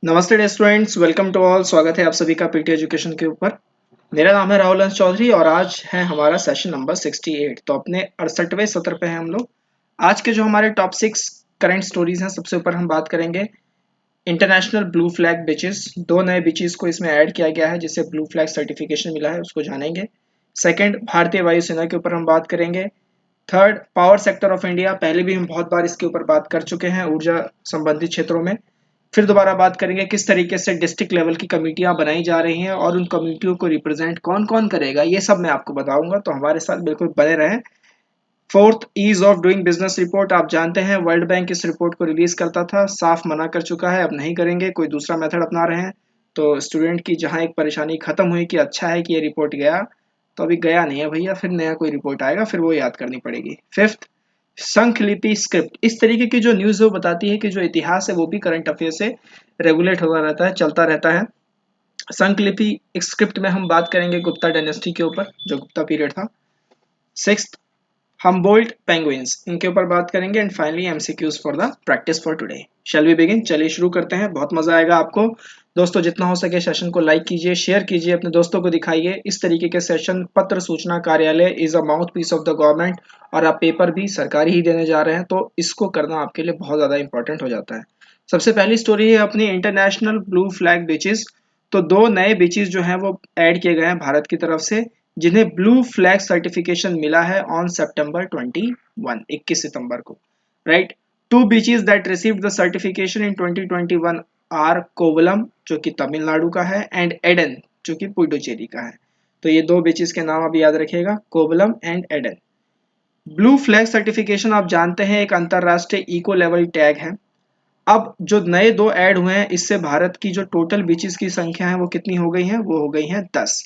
नमस्ते students, welcome to all. स्वागत है आप सभी का पीटी एजुकेशन के ऊपर। मेरा नाम है राहुल हंस चौधरी और आज है हमारा सेशन नंबर 68। तो अपने 68वें सत्र पे हैं हम लोग। आज के जो हमारे टॉप 6 करंट स्टोरीज हैं, सबसे ऊपर हम बात करेंगे इंटरनेशनल ब्लू फ्लैग बीचेस। दो नए बीचेस को इसमें ऐड किया गया है जिसे ब्लू फ्लैग सर्टिफिकेशन मिला है, उसको जानेंगे। सेकंड, भारतीय वायुसेना के ऊपर हम बात करेंगे। Third, power sector of India. पहले भी हम बहुत बार इसके ऊपर बात कर चुके हैं ऊर्जा संबंधित क्षेत्रों में। फिर दोबारा बात करेंगे किस तरीके से डिस्ट्रिक्ट लेवल की कमेटियां बनाई जा रही हैं और उन कमेटियों को रिप्रेजेंट कौन कौन करेगा, ये सब मैं आपको बताऊंगा, तो हमारे साथ बिल्कुल बने रहें। Fourth, ease of doing business report. आप जानते हैं वर्ल्ड बैंक इस रिपोर्ट को रिलीज करता था, साफ मना कर चुका है, अब नहीं करेंगे, कोई दूसरा मेथड अपना रहे हैं। तो स्टूडेंट की जहां एक परेशानी खत्म हुई कि अच्छा है कि ये रिपोर्ट गया, तो अभी गया नहीं है भैया, फिर नया कोई रिपोर्ट आएगा, फिर वो याद करनी पड़ेगी। Fifth, Shankhalipi script. इस तरीके की जो न्यूज वो बताती है कि जो इतिहास है वो भी करंट अफेयर से रेगुलेट होता रहता है, चलता रहता है। संखलिपि स्क्रिप्ट में हम बात करेंगे गुप्ता डायनेस्टी के ऊपर, जो गुप्ता पीरियड था। सिक्स्थ, हमबोल्ट पेंगुइन्स, इनके ऊपर बात करेंगे। And finally MCQs for the practice for today. Shall we begin? चलिए शुरू करते हैं, बहुत मजा आएगा आपको। दोस्तों, जितना हो सके सेशन को लाइक कीजिए, शेयर कीजिए, अपने दोस्तों को दिखाइए। इस तरीके के सेशन पत्र सूचना कार्यालय is a mouthpiece of the government, और आप पेपर भी सरकारी ही देने जा रहे हैं, तो इसको करना आपके लिए बहुत ज्यादा इंपॉर्टेंट हो जाता है। सबसे पहली स्टोरी है अपनी इंटरनेशनल ब्लू फ्लैग बीचेस। तो दो नए बीचेस जो हैं वो ऐड किए गए हैं भारत की तरफ से, जिन्हें ब्लू फ्लैग सर्टिफिकेशन मिला है ऑन सितंबर 21 सितंबर को। Right. Two beaches that received the certification in 2021 are Kovalam, जो कि तमिलनाडु का है, एंड एडन, जो कि पुडुचेरी का है। तो ये दो बीचेस के नाम आप याद रखिएगा, Kovalam and Eden. Blue flag certification आप जानते हैं एक अंतरराष्ट्रीय इको लेवल टैग है। अब जो नए दो ऐड हुए हैं, इससे भारत की जो टोटल बीचेस की संख्या है वो कितनी हो गई है? वो हो गई है 10।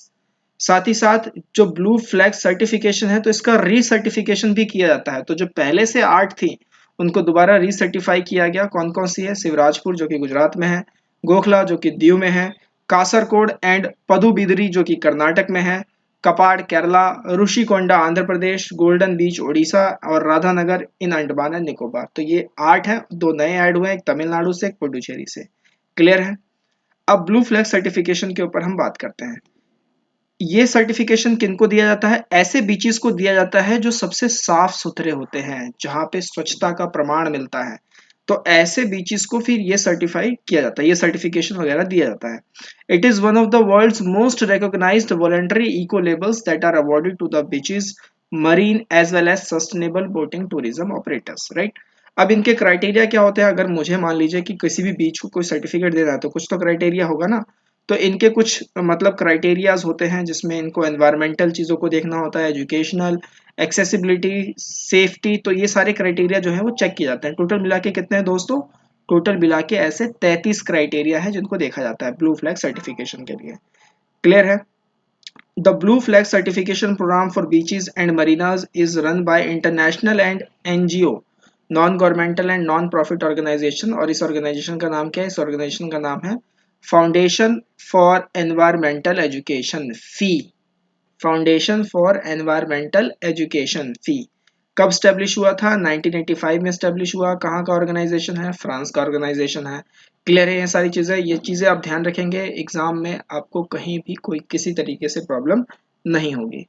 साथ ही साथ जो ब्लू फ्लैग सर्टिफिकेशन है, तो इसका रीसर्टिफिकेशन भी किया जाता है। तो जो पहले से 8 थी उनको दोबारा रीसर्टिफाई किया गया। कौन कौन सी है? शिवराजपुर, जो कि गुजरात में है, गोखला, जो कि दीव में है, कासरकोड एंड पदुबिदरी, जो कि कर्नाटक में है, कपाड़ केरला, ऋषिकोंडा आंध्र प्रदेश, गोल्डन बीच उड़ीसा, और राधानगर इन अंडमान एंड निकोबार। तो ये 8 हैं। दो नए ऐड हुए, एक तमिलनाडु से, एक पुडुचेरी से। क्लियर है? अब ब्लू फ्लैग सर्टिफिकेशन के ऊपर हम बात करते हैं। ये सर्टिफिकेशन किनको दिया जाता है? ऐसे बीचेस को दिया जाता है जो सबसे साफ सुथरे होते हैं, जहां पे स्वच्छता का प्रमाण मिलता है। तो ऐसे बीचेस को फिर ये सर्टिफाई किया जाता है, ये सर्टिफिकेशन वगैरह दिया जाता है। It is one of the world's most recognised voluntary eco labels that are awarded to the beaches, marine as well as sustainable boating tourism operators. Right. अब इनके क्राइटेरिया क्या होते हैं? अगर मुझे मान लीजिए कि किसी भी बीच को कोई सर्टिफिकेट देना है, तो कुछ तो क्राइटेरिया होगा ना। तो इनके कुछ मतलब क्राइटेरियाज होते हैं, जिसमें इनको एनवायरमेंटल चीज़ों को देखना होता है, एजुकेशनल, एक्सेसिबिलिटी, सेफ्टी। तो ये सारे क्राइटेरिया जो है वो चेक किए जाते हैं। टोटल मिला के कितने हैं दोस्तों? टोटल मिला के ऐसे 33 क्राइटेरिया है जिनको देखा जाता है ब्लू फ्लैग सर्टिफिकेशन के लिए। क्लियर है? The blue flag certification programme for beaches and marinas is run by international and NGO, non governmental and non profit organisation. और इस ऑर्गेनाइजेशन का नाम क्या है? इस ऑर्गेनाइजेशन का नाम है foundation for environmental education, FEE. Foundation for environmental education, FEE. कब स्टेब्लिश हुआ था? 1985 में स्टेब्लिश हुआ। कहाँ का ऑर्गेनाइजेशन है? फ्रांस का ऑर्गेनाइजेशन है। क्लियर है? ये सारी चीजें, ये चीजें आप ध्यान रखेंगे, एग्जाम में आपको कहीं भी कोई किसी तरीके से प्रॉब्लम नहीं होगी।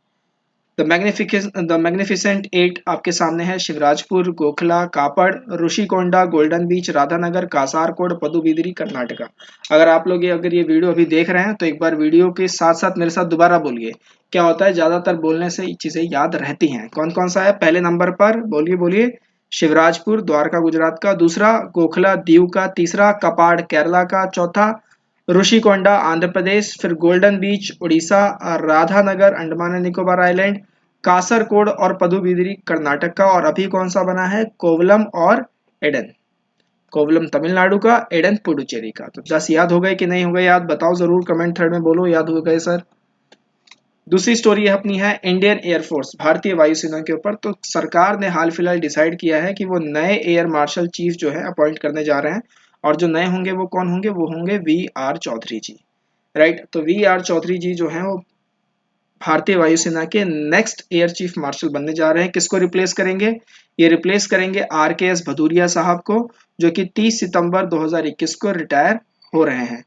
द मैग्निफिसेंट एट आपके सामने है। शिवराजपुर, गोखला, कापड़, ऋषिकोंडा, गोल्डन बीच, राधानगर, कासारकोड, पदुबिदरी, कर्नाटका। अगर ये वीडियो अभी देख रहे हैं तो एक बार वीडियो के साथ साथ मेरे साथ दोबारा बोलिए। क्या होता है, ज्यादातर बोलने से चीजें याद रहती हैं। कौन कौन सा है? पहले नंबर पर बोलिए बोलिए, शिवराजपुर द्वारका गुजरात का, दूसरा गोखला दीव का, तीसरा कपाड़ केरला का, चौथा ऋषिकोंडा आंध्र प्रदेश, फिर golden beach Orissa, Radhanagar Andaman and Nicobar island, Kasarkod और पदुबिदरी कर्नाटक का, और अभी कौन सा बना है? कोवलम और एडन। कोवलम तमिलनाडु का, एडन पुडुचेरी का। तो 10 याद हो गए कि नहीं हो गए? याद बताओ जरूर, कमेंट थ्रेड में बोलो याद हो गए सर। दूसरी स्टोरी अपनी है इंडियन एयरफोर्स, भारतीय वायुसेना के ऊपर। तो सरकार ने हाल फिलहाल डिसाइड किया है कि वो नए एयर मार्शल चीफ जो है अपॉइंट करने जा रहे हैं। और जो नए होंगे वो कौन होंगे? वो होंगे V R Chaudhary ji. Right. तो वी आर चौधरी जी जो है वो भारतीय वायुसेना के नेक्स्ट एयर चीफ मार्शल बनने जा रहे हैं। किसको रिप्लेस करेंगे? ये रिप्लेस करेंगे RKS भदौरिया साहब को, जो कि 30 सितंबर 2021 को रिटायर हो रहे हैं।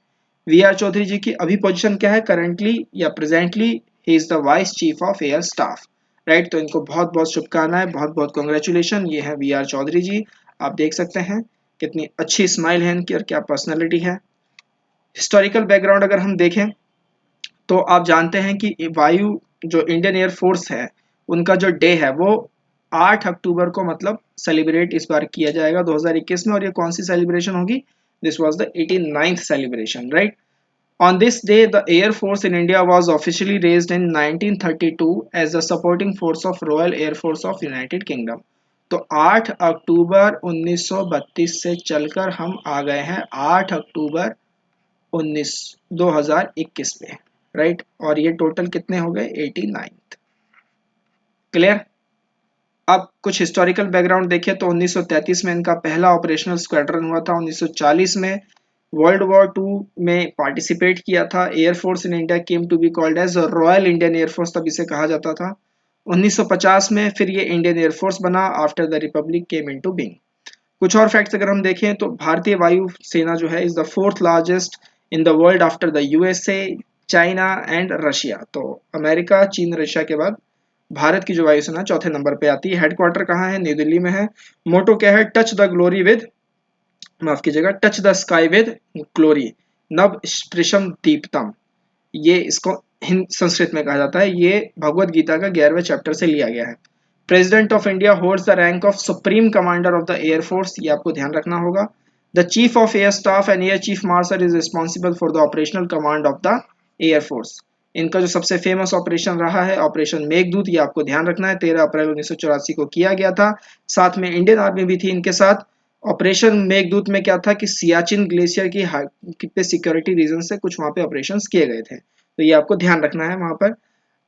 वी आर चौधरी जी की अभी पोजीशन क्या है करंटली या presently? He is the vice chief of air staff, right. तो इनको बहुत बहुत शुभकामनाएं, बहुत बहुत कॉन्ग्रेचुलेशन। ये है वी आर चौधरी जी, आप देख सकते हैं कितनी अच्छी स्माइल है इनकी और क्या पर्सनैलिटी है। हिस्टोरिकल बैकग्राउंड अगर हम देखें तो आप जानते हैं कि वायु जो इंडियन एयर फोर्स है उनका जो डे है वो 8 अक्टूबर को मतलब सेलिब्रेट इस बार किया जाएगा 2021 में। और ये कौन सी सेलिब्रेशन होगी? This was the 89th celebration, right. On this day, the Air Force in India was officially raised in 1932 as the supporting force of Royal Air Force of United Kingdom. तो 8 अक्टूबर 1932 से चलकर हम आ गए हैं 8 अक्टूबर 19 2021 पे, राइट। और ये टोटल कितने हो गए? 89th। क्लियर? अब कुछ हिस्टोरिकल बैकग्राउंड देखिए तो 1933 में इनका पहला ऑपरेशनल स्क्वाड्रन हुआ था। 1940 में वर्ल्ड वॉर टू में पार्टिसिपेट किया था। Air force in India came to be called as Royal Indian Air Force, तब इसे कहा जाता था। 1950 में फिर ये इंडियन एयर फोर्स बना after the republic came into being. कुछ और फैक्ट्स अगर हम देखें तो भारतीय वायु सेना जो है is the fourth largest in the world after the USA, China and Russia. तो अमेरिका, चीन, रशिया के बाद भारत की जो वायुसेना चौथे नंबर पे आती है। हेडक्वार्टर कहाँ है? न्यू दिल्ली में है। मोटो क्या है? टच द ग्लोरी विद, माफ कीजिएगा, touch the sky with glory, नव स्पृशम दीप्तम। ये इसको हिंद संस्कृत में कहा जाता है। ये भगवत गीता का 11वें चैप्टर से लिया गया है। President of India holds the rank of supreme commander of the air force, ये आपको ध्यान रखना होगा। The chief of air staff and air chief marshal is responsible for the operational command of the air force. इनका जो सबसे famous operation रहा है ऑपरेशन मेघदूत, ये आपको ध्यान रखना है। 13 अप्रैल 1984 को किया गया था। साथ में इंडियन आर्मी भी थी इनके साथ। ऑपरेशन मेघदूत में क्या था कि सियाचिन ग्लेशियर की पे सिक्योरिटी रीजन से कुछ वहां पे ऑपरेशन किए गए थे, तो ये आपको ध्यान रखना है वहां पर।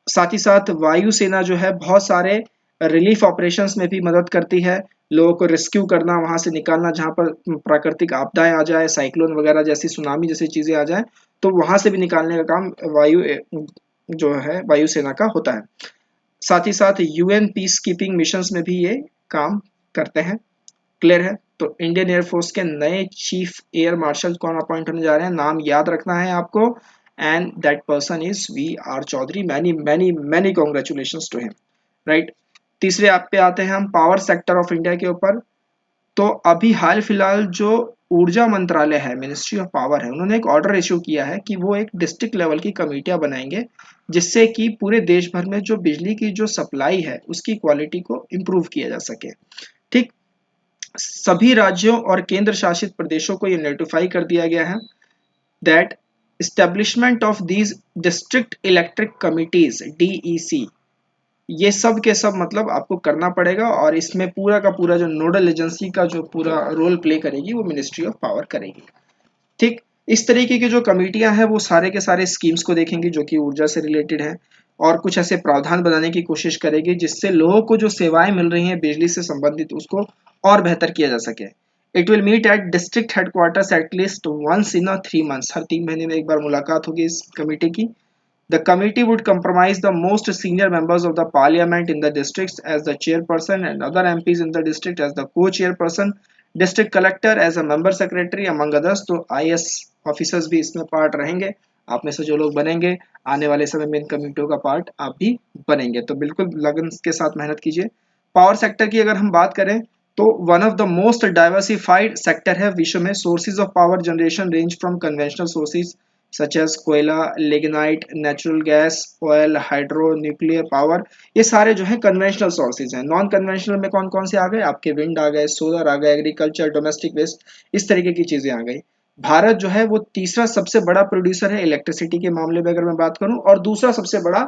साथ ही साथ वायुसेना जो है बहुत सारे रिलीफ ऑपरेशंस में भी मदद करती है। लोगों को रेस्क्यू करना, वहां से निकालना जहां पर प्राकृतिक आपदाएं आ जाए, साइक्लोन वगैरह जैसी, सुनामी जैसी चीजें आ जाए, तो वहां से भी निकालने का काम जो है वायुसेना का होता है। साथ ही साथ यूएन पीस कीपिंग मिशंस में भी ये काम करते हैं। क्लियर है? तो इंडियन एयरफोर्स के नए चीफ एयर मार्शल कौन अपॉइंट होने जा रहे हैं, नाम याद रखना है आपको, and that person is V R Chaudhary. Many many many congratulations to him, right. तीसरे आप पे आते हैं हम पावर सेक्टर ऑफ इंडिया के ऊपर। तो अभी हाल फिलहाल जो ऊर्जा मंत्रालय है, मिनिस्ट्री ऑफ पावर है, उन्होंने एक ऑर्डर इश्यू किया है कि वो एक डिस्ट्रिक्ट लेवल की कमेटियां बनाएंगे जिससे कि पूरे देश भर में जो बिजली की जो सप्लाई है उसकी क्वालिटी को इम्प्रूव किया जा सके। ठीक, सभी राज्यों और केंद्र शासित प्रदेशों को ये नोटिफाई कर दिया गया है that establishment of these district electric committees DEC, ये सब के सब मतलब आपको करना पड़ेगा। और इसमें पूरा का पूरा जो नोडल एजेंसी का जो पूरा रोल प्ले करेगी वो मिनिस्ट्री ऑफ पावर करेगी। ठीक, इस तरीके की जो कमेटियां हैं वो सारे के सारे स्कीम्स को देखेंगी जो कि ऊर्जा से रिलेटेड है, और कुछ ऐसे प्रावधान बनाने की कोशिश करेगी जिससे लोगों को जो सेवाएं मिल रही हैं बिजली से संबंधित उसको और बेहतर किया जा सके। It will meet at district headquarters at least once in 3 months, हर 3 महीने में एक बार मुलाकात होगी इस कमेटी की। The committee would comprise the most senior members of the parliament in the districts as the chairperson and other MPs in the district as the co-chairperson, district collector as a member secretary among others। तो IS officers भी इसमें part रहेंगे। आप में से जो लोग बनेंगे आने वाले समय में इन कमेटियों का पार्ट आप भी बनेंगे, तो बिल्कुल लगन के साथ मेहनत कीजिए। पावर सेक्टर की अगर हम बात करें तो one of the most diversified sector है विश्व में। Sources of power generation range from conventional sources such as कोयला, lignite, natural gas, oil, hydro, nuclear power, ये सारे जो है कन्वेंशनल सोर्सेज हैं। नॉन कन्वेंशनल में कौन कौन से आ गए आपके? विंड आ गए, सोलर आ गए, एग्रीकल्चर, डोमेस्टिक वेस्ट, इस तरीके की चीजें आ गई। भारत जो है वो तीसरा सबसे बड़ा प्रोड्यूसर है इलेक्ट्रिसिटी के मामले में अगर मैं बात करूं, और दूसरा सबसे बड़ा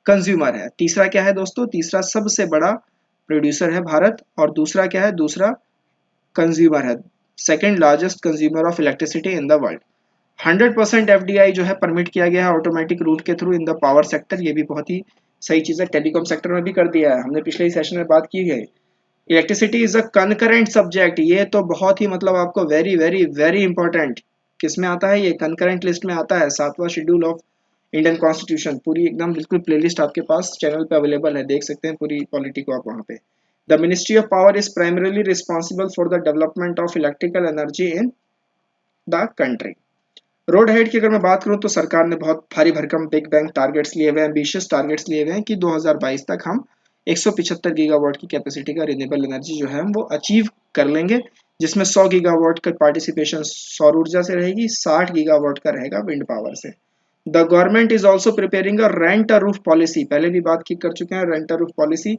कंज्यूमर है। तीसरा क्या है दोस्तों? तीसरा सबसे बड़ा प्रोड्यूसर है भारत, और दूसरा क्या है? दूसरा कंज्यूमर है, second largest consumer of electricity in the world. 100% FDI जो है परमिट किया गया है ऑटोमेटिक रूट के through in the power sector, ये भी बहुत ही सही चीज है। टेलीकॉम सेक्टर में भी कर दिया है, हमने पिछले ही सेशन में बात की है। Electricity is a concurrent subject, ये तो बहुत ही मतलब आपको वेरी वेरी वेरी इंपॉर्टेंट, किस में आता है? ये कंकरेंट लिस्ट में आता है, 7वां शेड्यूल ऑफ इंडियन कॉन्स्टिट्यूशन। पूरी एकदम बिल्कुल प्लेलिस्ट आपके पास चैनल पे अवेलेबल है, देख सकते हैं पूरी पॉलिटी को आप वहाँ पे। The ministry of power is primarily responsible for the development of electrical energy in the country. Road head की अगर मैं बात करूं तो सरकार ने बहुत भारी भरकम बिग बैंग टारगेट्स लिए हुए हैं, एम्बिशियस टारगेट्स लिए हुए हैं कि 2022 तक हम 175 गीगावाट की कैपेसिटी का रिन्यूएबल एनर्जी जो है वो अचीव कर लेंगे, जिसमें 100 गीगावाट का पार्टिसिपेशन सौर ऊर्जा से रहेगी, 60 गीगावाट का रहेगा विंड पावर से। The government is also preparing a rent a roof policy, पहले भी बात की कर चुके हैं रेंट अ रूफ पॉलिसी।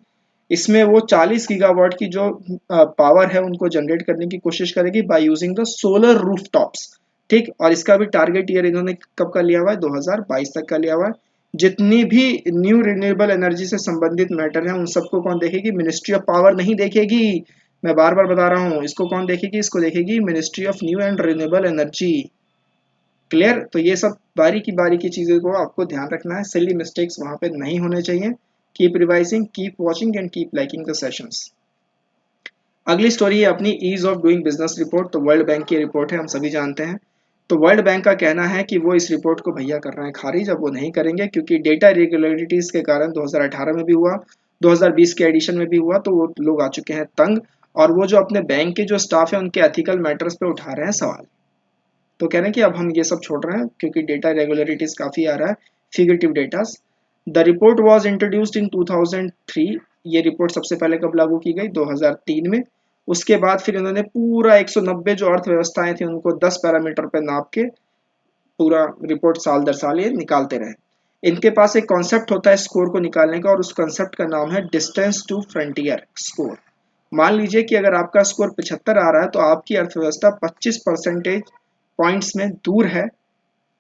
इसमें वो 40 गीगावाट की जो पावर है उनको जनरेट करने की कोशिश करेगी by using the solar roof tops. ठीक, और इसका भी टारगेट ईयर इन्होंने कब का लिया हुआ है, 2022 तक का लिया हुआ है। जितनी भी न्यू रिन्यूएबल एनर्जी से संबंधित मैटर है उन सबको कौन देखेगी, मिनिस्ट्री ऑफ पावर नहीं देखेगी। मैं बार बार बता रहा हूँ, इसको कौन देखेगी, इसको देखेगी ministry of new and renewable energy. Clear? तो ये सब बारी की चीज़ों को आपको ध्यान रखना है, सिली मिस्टेक्स वहाँ पे नहीं होने चाहिए। Keep revising, keep watching and keep liking the sessions. अगली स्टोरी है अपनी ease of doing business report. तो वर्ल्ड बैंक की रिपोर्ट है, हम सभी जानते हैं। तो वर्ल्ड बैंक का कहना है कि वो इस रिपोर्ट को भैया कर रहे हैं खारिज, अब वो नहीं करेंगे क्योंकि डेटा इरेगुलरिटीज के कारण 2018 में भी हुआ, 2020 के एडिशन में भी हुआ, तो वो लोग आ चुके हैं तंग, और वो जो अपने बैंक के जो स्टाफ है उनके एथिकल मैटर्स पे उठा रहे हैं सवाल। तो कह रहे हैं कि अब हम ये सब छोड़ रहे हैं क्योंकि डेटा रेगुलरिटीज काफ़ी आ रहा है, figurative datas. The report was introduced in 2003। ये रिपोर्ट सबसे पहले कब लागू की गई, 2003 में। उसके बाद फिर इन्होंने पूरा 190 जो अर्थव्यवस्थाएं थी उनको 10 पैरामीटर पे नाप के पूरा रिपोर्ट साल दर साल ये निकालते रहे। इनके पास एक कॉन्सेप्ट होता है स्कोर को निकालने का, और उस कॉन्सेप्ट का नाम है डिस्टेंस टू फ्रंटियर स्कोर। मान लीजिए कि अगर आपका स्कोर 75 आ रहा है तो आपकी अर्थव्यवस्था 25 परसेंटेज पॉइंट्स में दूर है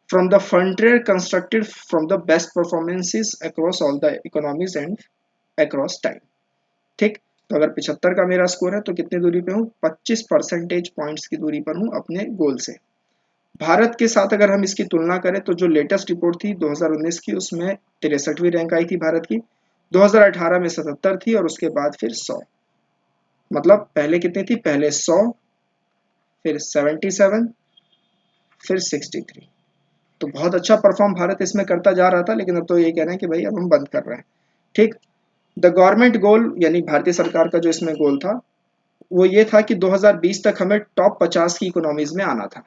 from the frontier constructed from the best performances across all the economies and across time। ठीक, तो अगर 75 का मेरा स्कोर है तो कितनी दूरी पे हूँ, 25 परसेंटेज पॉइंट्स की दूरी पर हूँ अपने गोल से। भारत के साथ अगर हम इसकी तुलना करें तो जो लेटेस्ट रिपोर्ट थी 2019 की, उसमें 63वीं रैंक आई थी भारत की, 2018 में 77 थी, और उसके बाद फिर 100। मतलब पहले कितनी थी, पहले 100, फिर 77, फिर 63। तो बहुत अच्छा परफॉर्म भारत इसमें करता जा रहा था, लेकिन अब तो ये कह रहे हैं कि भाई अब हम बंद कर रहे हैं। ठीक, द गवर्नमेंट गोल यानी भारतीय सरकार का जो इसमें गोल था वो ये था कि 2020 तक हमें टॉप 50 की इकोनॉमीज में आना था,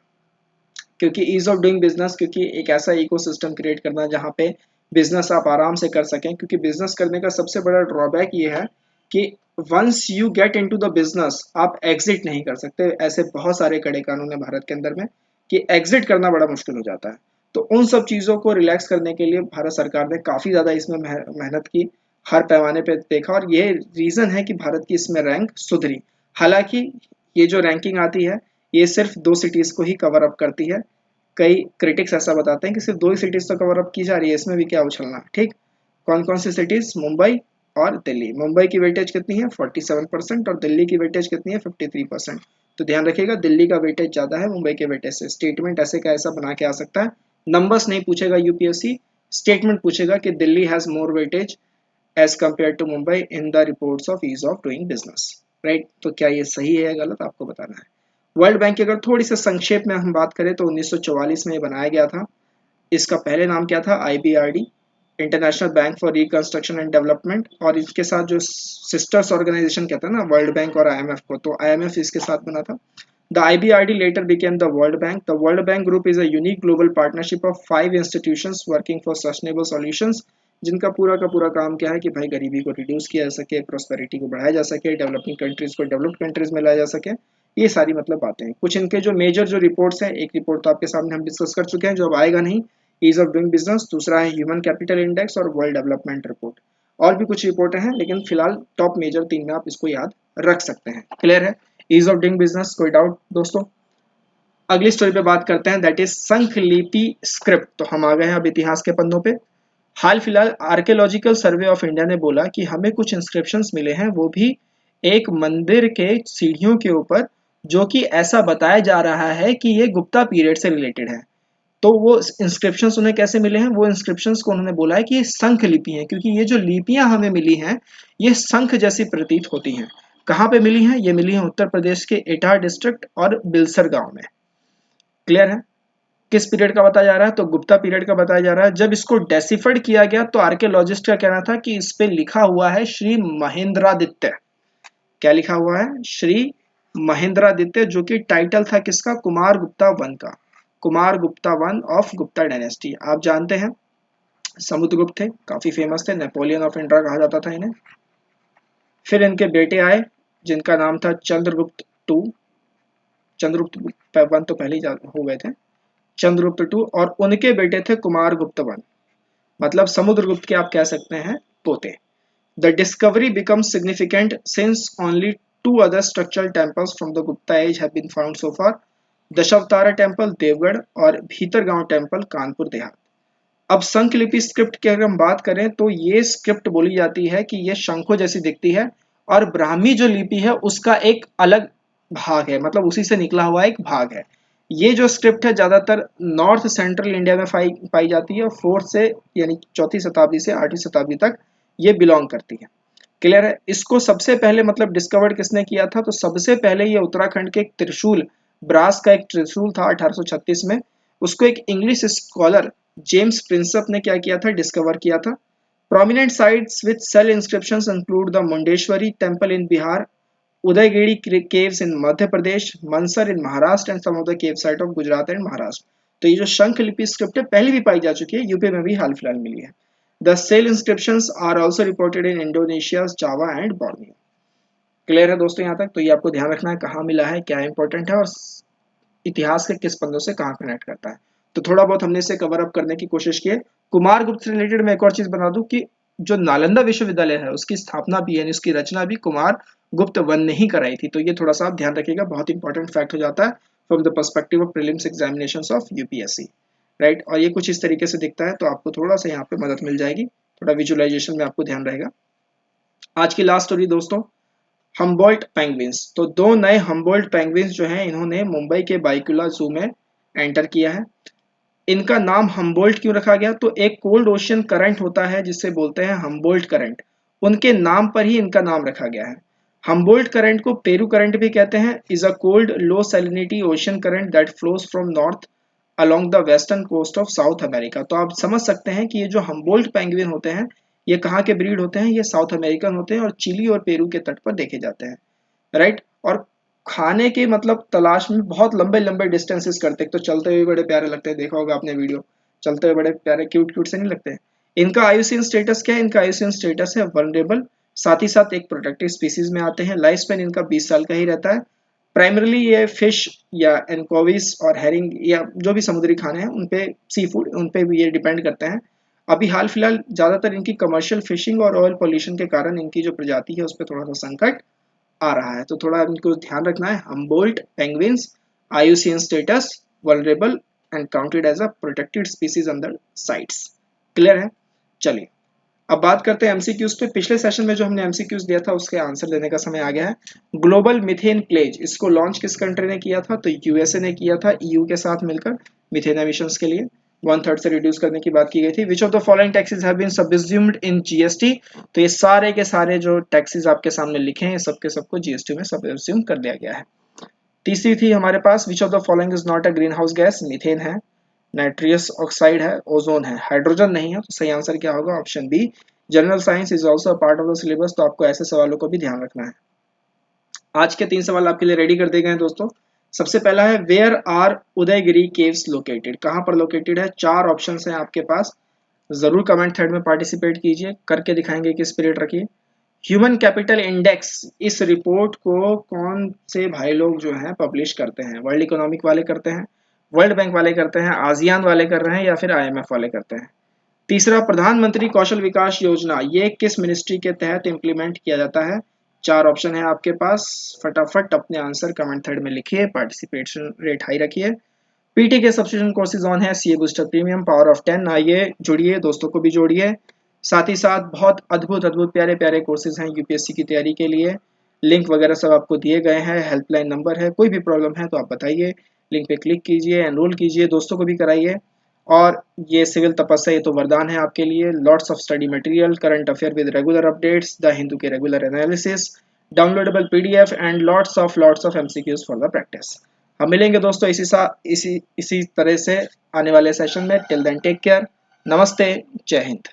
क्योंकि ईज ऑफ डूइंग बिजनेस, क्योंकि एक ऐसा इकोसिस्टम क्रिएट करना जहाँ पे बिजनेस आप आराम से कर सकें। क्योंकि बिजनेस करने का सबसे बड़ा ड्रॉबैक ये है कि once you get into the business आप एग्जिट नहीं कर सकते। ऐसे बहुत सारे कड़े कानून है भारत के अंदर में कि एग्जिट करना बड़ा मुश्किल हो जाता है। तो उन सब चीज़ों को रिलैक्स करने के लिए भारत सरकार ने काफ़ी ज़्यादा इसमें मेहनत की, हर पैमाने पे देखा, और ये रीज़न है कि भारत की इसमें रैंक सुधरी। हालांकि ये जो रैंकिंग आती है ये सिर्फ 2 सिटीज़ को ही कवर अप करती है। कई क्रिटिक्स ऐसा बताते हैं कि सिर्फ 2 ही सिटीज़ तो कवर अप की जा रही है, इसमें भी क्या उछलना। ठीक, कौन कौन सी सिटीज़, मुंबई और दिल्ली। मुंबई की वेटेज कितनी है, 47%, और दिल्ली की वेटेज कितनी है, 53%। तो ध्यान रखिएगा दिल्ली का वेटेज ज़्यादा है मुंबई के वेटेज से। स्टेटमेंट ऐसे का ऐसा बना के आ सकता है, नंबर्स नहीं पूछेगा यूपीएससी, स्टेटमेंट पूछेगा कि Delhi has more weightage as compare to Mumbai in the reports of ease of doing business. Right, तो क्या ये सही है या गलत आपको बताना है। वर्ल्ड बैंक की अगर थोड़ी सी संक्षेप में हम बात करें तो 1944 में ये बनाया गया था। इसका पहले नाम क्या था, IBRD, international bank for reconstruction and development, और इसके साथ जो सिस्टर्स ऑर्गेनाइजेशन कहते हैं ना वर्ल्ड बैंक और आईएमएफ को, तो आईएमएफ इसके साथ बना था। The IBRD letter became the world bank. The world bank group is a unique global partnership of 5 institutions working for sustainable solutions, जिनका पूरा का पूरा काम क्या है कि भाई गरीबी को रिड्यूस किया जा सके, प्रोस्पेरिटी को बढ़ाया जा सके, डेवलपिंग कंट्रीज को डेवलप्ड कंट्रीज में लाया जा सके। ये सारी मतलब बातें हैं। कुछ इनके जो मेजर जो रिपोर्ट्स हैं, एक रिपोर्ट तो आपके सामने हम डिस्कस कर चुके हैं जो अब आएगा नहीं, ईज ऑफ डूइंग बिजनेस, दूसरा है ह्यूमन कैपिटल इंडेक्स और वर्ल्ड डेवलपमेंट रिपोर्ट। और भी कुछ रिपोर्टें हैं लेकिन फिलहाल टॉप मेजर 3 में आप इसको याद रख सकते हैं। क्लियर है, ईज ऑफ डूइंग बिजनेस, कोई डाउट दोस्तों। अगली स्टोरी पे बात करते हैं, दैट इज संखलिपि स्क्रिप्ट। तो हम आ गए हैं अब इतिहास के पन्नों पे। हाल फिलहाल आर्कियोलॉजिकल सर्वे ऑफ इंडिया ने बोला कि हमें कुछ इंस्क्रिप्शंस मिले हैं, वो भी एक मंदिर के सीढ़ियों के ऊपर, जो कि ऐसा बताया जा रहा है कि ये गुप्ता पीरियड से रिलेटेड है। तो वो इंस्क्रिप्शंस उन्हें कैसे मिले हैं, वो इंस्क्रिप्शंस को उन्होंने बोला है कि ये शंख लिपि हैं, क्योंकि ये जो लिपियां हमें मिली हैं ये शंख जैसी प्रतीत होती हैं। कहाँ पे मिली हैं, ये मिली हैं उत्तर प्रदेश के एटा डिस्ट्रिक्ट और बिलसर गांव में। क्लियर है, किस पीरियड का बताया जा रहा है, तो गुप्ता पीरियड का बताया जा रहा है। जब इसको डेसिफाइड किया गया तो आर्कियोलॉजिस्ट का कहना था कि इस पे लिखा हुआ है श्री महेंद्रादित्य। क्या लिखा हुआ है, श्री महेंद्रादित्य, जो कि टाइटल था किसका, कुमार गुप्ता वन का। Kumar Gupta one of Gupta dynasty. आप जानते हैं समुद्रगुप्त थे, काफी फेमस थे, नेपोलियन ऑफ इंडिया कहा जाता था इन्हें। फिर इनके बेटे आए जिनका नाम था चंद्रगुप्त टू, चंद्रगुप्त वन तो पहले ही हो गए थे, चंद्रगुप्त टू, और उनके बेटे थे कुमार गुप्त वन, मतलब समुद्रगुप्त के आप कह सकते हैं पोते। The discovery becomes significant since only two other structural temples from the Gupta age have been found so far, Dashavatara temple Deogarh और भीतरगांव टेम्पल कानपुर देहात। अब शंख लिपि स्क्रिप्ट की अगर हम बात करें तो ये स्क्रिप्ट बोली जाती है कि ये शंखों जैसी दिखती है और ब्राह्मी जो लिपि है उसका एक अलग भाग है, मतलब उसी से निकला हुआ एक भाग है। ये जो स्क्रिप्ट है ज्यादातर नॉर्थ सेंट्रल इंडिया में पाई जाती है और 4th से यानी 4वीं शताब्दी से 8वीं शताब्दी तक ये बिलोंग करती है। क्लियर है। इसको सबसे पहले मतलब डिस्कवर्ड किसने किया था, तो सबसे पहले ये उत्तराखंड के एक त्रिशूल, ब्रास का एक त्रिशूल था 1836 में, उसको एक इंग्लिश स्कॉलर जेम्स प्रिंसप ने क्या किया था, डिस्कवर किया था। Prominent sites with shell inscriptions include the Mundeshwari temple in Bihar, Udayagiri caves in Madhya Pradesh, Mansar in Maharashtra and some of the cave site of Gujarat and Maharashtra. तो ये जो शंख लिपि स्क्रिप्ट है पहले भी पाई जा चुकी है, यूपी में भी हाल फिलहाल मिली है। The shell inscriptions are also reported in Indonesia, Java and Borneo. Clear है दोस्तों यहाँ तक। तो ये आपको ध्यान रखना है कहाँ मिला है, क्या इंपॉर्टेंट है और इतिहास के किस पन्नों से कहाँ कनेक्ट करता है। तो थोड़ा बहुत हमने इसे कवर अप करने की कोशिश की है। कुमार गुप्त से रिलेटेड मैं एक और चीज बता दूं कि जो नालंदा विश्वविद्यालय है उसकी स्थापना भी यानी उसकी रचना भी कुमार गुप्त वन ने ही कराई थी। तो ये थोड़ा सा आप ध्यान रखिएगा, बहुत इंपॉर्टेंट फैक्ट हो जाता है from the perspective of prelims examinations of UPSC, right. और ये कुछ इस तरीके से दिखता है, तो आपको थोड़ा सा यहाँ पे मदद मिल जाएगी, थोड़ा विजुअलाइजेशन में आपको ध्यान रहेगा। आज की लास्ट स्टोरी दोस्तों, हम्बोल्ट पेंगुइन्स। तो दो नए हम्बोल्ट पेंगुइन्स जो हैं इन्होंने मुंबई के बाइकुला जू में एंटर किया है। इनका नाम हम्बोल्ट क्यों रखा गया, तो एक कोल्ड ओशियन करंट होता है जिससे बोलते हैं हम्बोल्ट करंट, उनके नाम पर ही इनका नाम रखा गया है। हम्बोल्ट करंट को पेरू करंट भी कहते हैं, is a cold low salinity ocean current that flows from north along the western coast of South America. तो आप समझ सकते हैं कि ये जो हम्बोल्ट पेंगुइन होते हैं ये कहाँ के ब्रीड होते हैं, ये साउथ अमेरिकन होते हैं और चिली और पेरू के तट पर देखे जाते हैं, राइट। और खाने के मतलब तलाश में बहुत लंबे लंबे डिस्टेंसेस करते हैं, तो चलते हुए बड़े प्यारे लगते हैं, देखा होगा आपने वीडियो, चलते हुए बड़े प्यारे क्यूट क्यूट से नहीं लगते हैं। इनका आयुसीन स्टेटस क्या है, इनका आयुसीन स्टेटस है वल्नरेबल, साथ ही साथ एक प्रोटेक्टेड स्पीसीज में आते हैं। लाइफ स्पेन इनका 20 साल का ही रहता है। प्राइमरली ये फिश या एनकोविस और हेरिंग या जो भी समुद्री खाने हैं उन पे, सी फूड उन पे भी ये डिपेंड करते हैं। अभी हाल फिलहाल ज्यादातर इनकी कमर्शियल फिशिंग और ऑयल पोल्यूशन के कारण इनकी जो प्रजाति है उस पर थोड़ा सा संकट आ रहा है, तो थोड़ा इनको ध्यान रखना है। Humboldt penguins, IUCN status vulnerable and counted as a protected species under CITES. Clear है। चलिए अब बात करते हैं एमसीक्यूज पे। पिछले सेशन में जो हमने एमसीक्यूज दिया था उसके आंसर देने का समय आ गया है। ग्लोबल मीथेन प्लेज, इसको लॉन्च किस कंट्री ने किया था, तो यूएसए ने किया था EU के साथ मिलकर मीथेन एमिशंस के लिए 1/3 से रिड्यूस करने की बात की गई थी। Which of the following taxes have been subsumed in GST, तो ये सारे के सारे जो टैक्सेस आपके सामने लिखे हैं सबके सबको जीएसटी में सबस्यूम कर दिया गया है। तीसरी थी हमारे पास, which of the following is not a green house gas, methane है, नाइट्रियस ऑक्साइड है, ओजोन है, हाइड्रोजन नहीं है। तो सही आंसर क्या होगा, option B. General science is also part of the syllabus, तो आपको ऐसे सवालों को भी ध्यान रखना है। आज के 3 सवाल आपके लिए रेडी कर दिए गए हैं दोस्तों। सबसे पहला है, where are Udayagiri caves located, कहां पर लोकेटेड है। 4 ऑप्शन हैं आपके पास, जरूर कमेंट थ्रेड में पार्टिसिपेट कीजिए, करके दिखाएंगे कि स्पिरिट रखिए। ह्यूमन कैपिटल इंडेक्स, इस रिपोर्ट को कौन से भाई लोग जो हैं पब्लिश करते हैं, वर्ल्ड इकोनॉमिक वाले करते हैं, वर्ल्ड बैंक वाले करते हैं, आसियान वाले कर रहे हैं या फिर IMF वाले करते हैं। तीसरा, प्रधानमंत्री कौशल विकास योजना, ये किस मिनिस्ट्री के तहत इंप्लीमेंट किया जाता है। 4 ऑप्शन है आपके पास, फटाफट अपने आंसर कमेंट थ्रेड में लिखिए, पार्टिसिपेशन रेट हाई रखिए। पीटी के सब्सक्रिप्शन कोर्सेज ऑन है, CA booster premium, power of 10, आइए जुड़िए, दोस्तों को भी जोड़िए। साथ ही साथ बहुत अद्भुत अद्भुत प्यारे प्यारे कोर्सेज हैं यूपीएससी की तैयारी के लिए, लिंक वगैरह सब आपको दिए गए हैं, हेल्पलाइन नंबर है, कोई भी प्रॉब्लम है तो आप बताइए, लिंक पे क्लिक कीजिए, एनरोल कीजिए, दोस्तों को भी कराइए। और ये सिविल तपस्या, ये तो वरदान है आपके लिए। Lots of study material, current affair with regular updates, the Hindu के regular analysis, downloadable PDF and lots of MCQs for the practice. हम मिलेंगे दोस्तों इसी तरह से आने वाले सेशन में। टिल देन टेक केयर, नमस्ते, जय हिंद।